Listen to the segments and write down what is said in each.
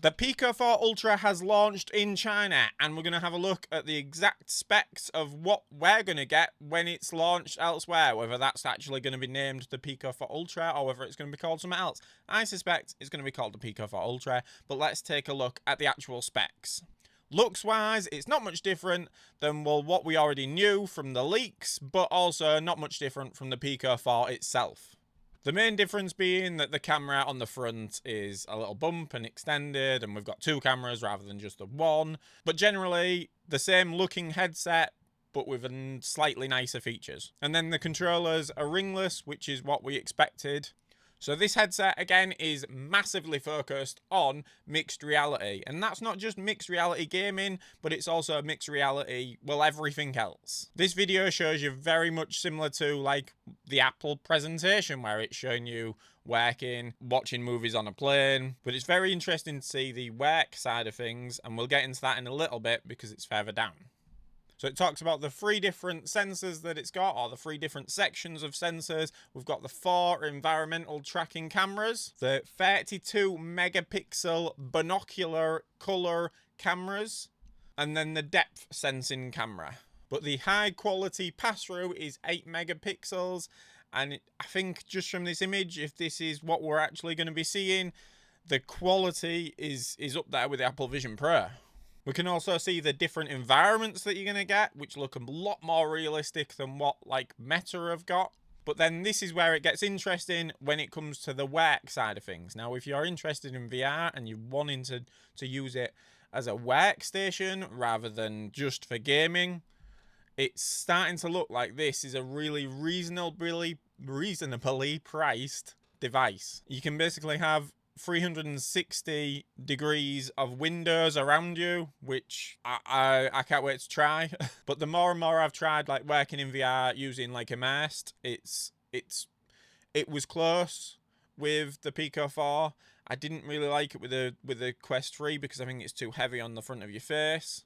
The Pico 4 Ultra has launched in China, and we're going to have a look at the exact specs of what we're going to get when it's launched elsewhere, whether that's actually going to be named the Pico 4 Ultra or whether it's going to be called something else. I suspect it's going to be called the Pico 4 Ultra, but let's take a look at the actual specs. Looks wise, it's not much different than what we already knew from the leaks, but also not much different from the Pico 4 itself. The main difference being that the camera on the front is a little bump and extended, and we've got two cameras rather than just the one. But generally, the same looking headset, but with slightly nicer features. And then the controllers are ringless, which is what we expected. So this headset, again, is massively focused on mixed reality. And that's not just mixed reality gaming, but it's also mixed reality, well, everything else. This video shows you very much similar to, like, the Apple presentation, where it's showing you working, watching movies on a plane. But it's very interesting to see the work side of things, and we'll get into that in a little bit because it's further down. So it talks about the 3 different sensors that it's got, or the 3 different sections of sensors. We've got the 4 environmental tracking cameras, the 32 megapixel binocular color cameras, and then the depth sensing camera. But the high quality pass-through is 8 megapixels, and I think just from this image, if this is what we're actually going to be seeing, the quality is up there with the Apple Vision Pro. We can also see the different environments that you're going to get, which look a lot more realistic than what, like, Meta have got. But then this is where it gets interesting when it comes to the work side of things. Now, if you're interested in VR and you're wanting to use it as a workstation rather than just for gaming, it's starting to look like this is a really reasonably priced device. You can basically have 360 degrees of windows around you, which I can't wait to try. But the more and more I've tried, like, working in VR using, like, Immersed, it was close with the Pico 4. I didn't really like it with the Quest 3 because I think it's too heavy on the front of your face.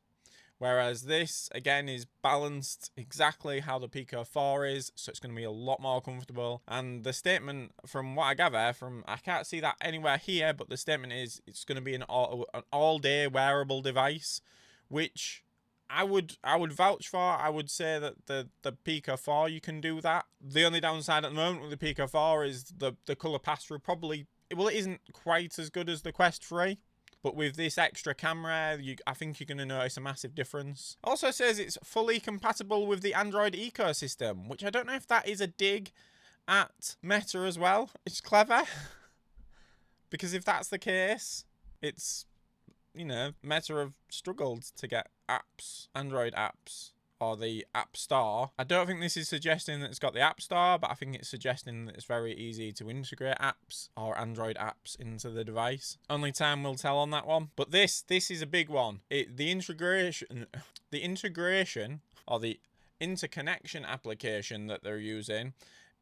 Whereas this, again, is balanced exactly how the Pico 4 is, so it's going to be a lot more comfortable. And the statement, from what I gather, I can't see that anywhere here, but the statement is it's going to be an all-day wearable device, which I would vouch for. I would say that the Pico 4, you can do that. The only downside at the moment with the Pico 4 is the colour pass-through probably, well, it isn't quite as good as the Quest 3. But with this extra camera, I think you're going to notice a massive difference. Also says it's fully compatible with the Android ecosystem, which I don't know if that is a dig at Meta as well. It's clever. Because if that's the case, it's, you know, Meta have struggled to get apps, Android apps, or the App Store. I don't think this is suggesting that it's got the App Store, but I think it's suggesting that it's very easy to integrate apps or Android apps into the device. Only time will tell on that one. But this is a big one. The integration or the interconnection application that they're using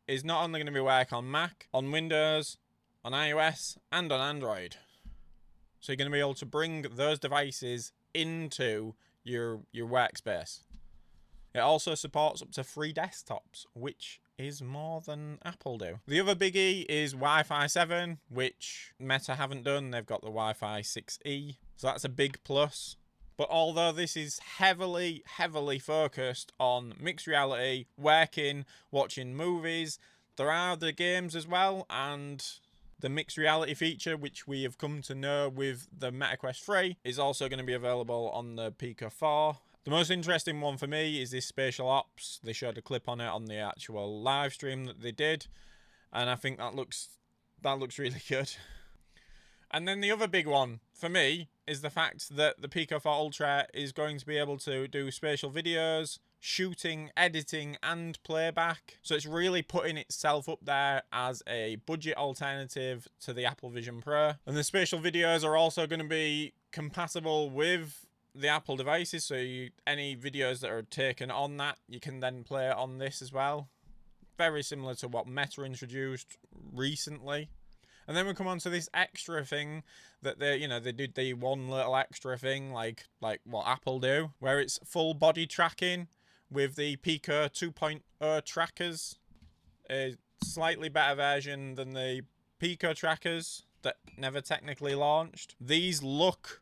is not only going to be work on Mac, on Windows, on iOS, and on Android. So you're going to be able to bring those devices into your workspace. It also supports up to 3 desktops, which is more than Apple do. The other biggie is Wi-Fi 7, which Meta haven't done. They've got the Wi-Fi 6E, so that's a big plus. But although this is heavily focused on mixed reality, working, watching movies, there are the games as well, and the mixed reality feature, which we have come to know with the Meta Quest 3, is also going to be available on the Pico 4. The most interesting one for me is this Spatial Ops. They showed a clip on it on the actual live stream that they did, and I think that looks really good. And then the other big one for me is the fact that the Pico 4 Ultra is going to be able to do spatial videos, shooting, editing, and playback. So it's really putting itself up there as a budget alternative to the Apple Vision Pro. And the spatial videos are also going to be compatible with the Apple devices, so any videos that are taken on that, you can then play it on this as well. Very similar to what Meta introduced recently. And then we come on to this extra thing that they did the one little extra thing like what Apple do, where it's full body tracking with the Pico 2.0 trackers. A slightly better version than the Pico trackers. that never technically launched. These look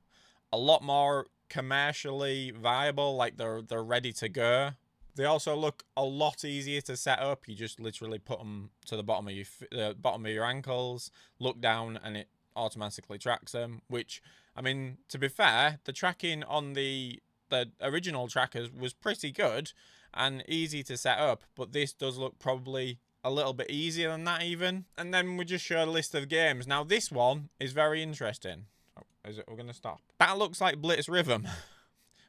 a lot more commercially viable, like they're ready to go. They also look a lot easier to set up. You just literally put them to the bottom of your ankles, look down, and it automatically tracks them. Which, I mean, to be fair, the tracking on the original trackers was pretty good and easy to set up, but this does look probably a little bit easier than that even. And then we just showed a list of games. Now this one is very interesting. Oh, we're going to stop. That looks like Blitz Rhythm,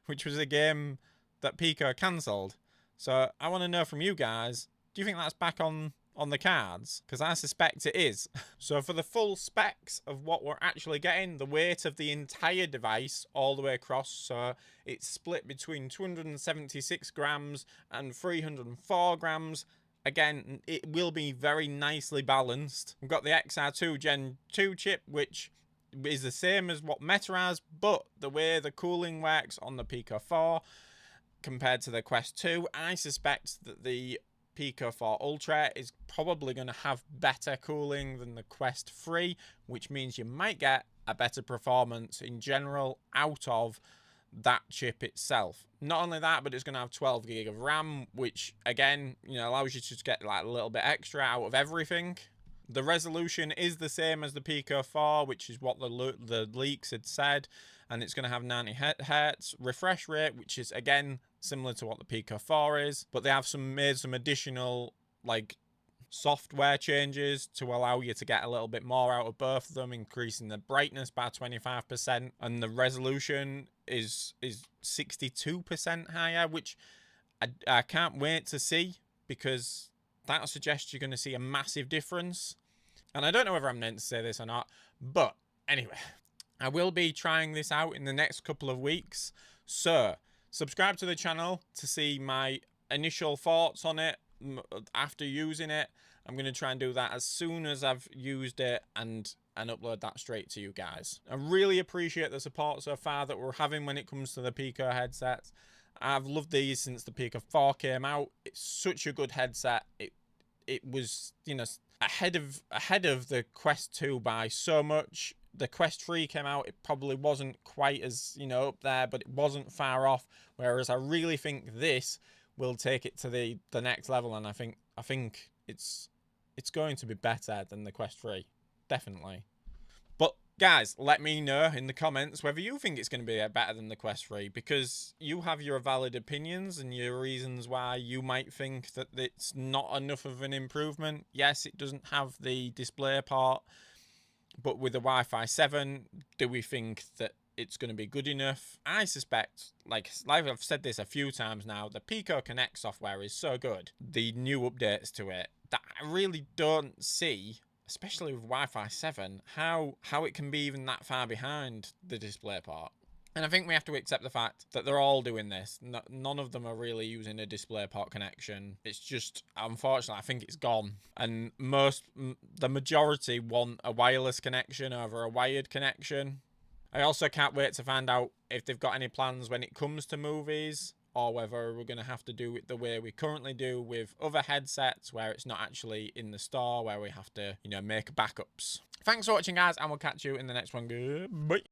which was a game that Pico cancelled. So I want to know from you guys, do you think that's back on the cards? Because I suspect it is. So for the full specs of what we're actually getting, the weight of the entire device all the way across, so it's split between 276 grams and 304 grams. Again, it will be very nicely balanced. We've got the XR2 Gen 2 chip, which is the same as what Meta has, but the way the cooling works on the Pico 4 compared to the Quest 2, I suspect that the Pico 4 Ultra is probably going to have better cooling than the Quest 3, which means you might get a better performance in general out of that chip itself. Not only that, but it's going to have 12 gig of RAM, which again, you know, allows you to just get like a little bit extra out of everything. The resolution is the same as the Pico 4, which is what the leaks had said, and it's going to have 90 Hz refresh rate, which is again similar to what the Pico 4 is, but they have made some additional like software changes to allow you to get a little bit more out of both of them, increasing the brightness by 25%, and the resolution is 62% higher, which I can't wait to see, because that suggests you're going to see a massive difference. And I don't know whether I'm meant to say this or not, but anyway, I will be trying this out in the next couple of weeks. So subscribe to the channel to see my initial thoughts on it after using it. I'm going to try and do that as soon as I've used it and upload that straight to you guys. I really appreciate the support so far that we're having when it comes to the Pico headsets. I've loved these since the Pico 4 came out. It's such a good headset. It was, you know, ahead of the Quest 2 by so much. The Quest 3 came out, it probably wasn't quite as, you know, up there, but it wasn't far off. Whereas I really think this will take it to the next level, and I think it's going to be better than the Quest 3, definitely. But guys, let me know in the comments whether you think it's going to be better than the Quest 3, because you have your valid opinions and your reasons why you might think that it's not enough of an improvement. Yes, it doesn't have the display part, but with the Wi-Fi 7, do we think that it's going to be good enough? I suspect, like I've said this a few times now, the Pico Connect software is so good, the new updates to it, that I really don't see, especially with Wi-Fi 7, how it can be even that far behind the display part. And I think we have to accept the fact that they're all doing this. None of them are really using a DisplayPort connection. It's just, unfortunately, I think it's gone. And the majority want a wireless connection over a wired connection. I also can't wait to find out if they've got any plans when it comes to movies, or whether we're going to have to do it the way we currently do with other headsets, where it's not actually in the store, where we have to, you know, make backups. Thanks for watching, guys, and we'll catch you in the next one. Goodbye.